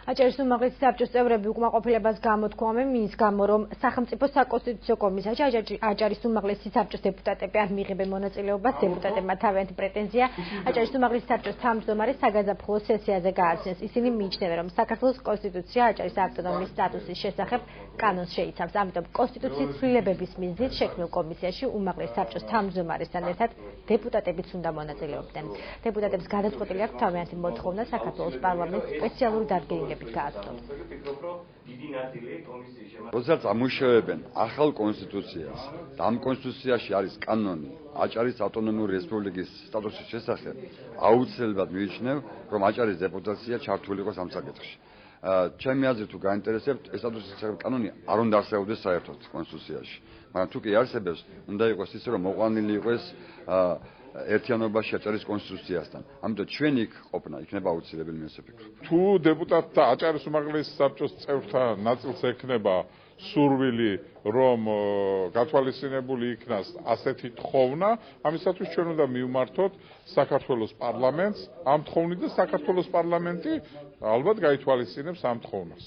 აჭარის უმაღლესი საბჭოს წევრები უკმაყოფილებას გამოთქვამენ მის გამო, რომ სახელმწიფო საკონსტიტუციო კომისიაში აჭარის უმაღლესი საბჭოს დეპუტატები არ მიიღებენ მონაწილეობას. დეპუტატებმა თავიანთი პრეტენზია აჭარის უმაღლესი საბჭოს თავმჯდომარის საგაზაფხულო სესიაზე გააცნეს. ისინი მიიჩნევენ, რომ საქართველოს კონსტიტუცია აჭარის ავტონომიის სტატუსის შესახებ კანონს შეიცავს. ამიტომ კონსტიტუციის ცვლილებების მიზნით შექმნილ კომისიაში უმაღლეს საბჭოს თავმჯდომარესთან ერთად დეპუტატებიც უნდა მონაწილეობდნენ. დეპუტატებს გადაწყვეტილი აქვს თავიანთი მოთხოვნა საქართველოს პარლამენტის სპეციალური დადგენილებით გააცნოს. როდესაც ამუშავებენ ახალ კონსტიტუციას და ამ კონსტიტუციაში არის კანონი აჭარის ავტონომიური რესპუბლიკის სტატუსის შესახებ, აუცილებლად მიიჩნევ, რომ აჭარის დეპუტაცია ჩართული იყოს ამ საკითხში. ჩემი აზრით თუ გაინტერესებთ, ეს სტატუსის შესახებ კანონი არ უნდა არსებობდეს საერთოდ კონსტიტუციაში. მაგრამ თუ კი არსებობს, უნდა იყოს ისე, რომ მოყვანილი იყოს ერთიანობაში აჭარის კონსტიტუციასთან. ამიტომ ჩვენი იქ ყოფნა იქნება აუცილებელი მე ასე ვფიქრობ. თუ დეპუტატთა აჭარის უმაღლესი საბჭოს წევრთა ნაწილს ექნება სურვილი, რომ გათვალისწინებული იქნას ასეთი თხოვნა, ამისათვის ჩვენ უნდა მივმართოთ საქართველოს პარლამენტს ამ თხოვნით და საქართველოს პარლამენტი ალბათ გაითვალისწინებს ამ თოვნას.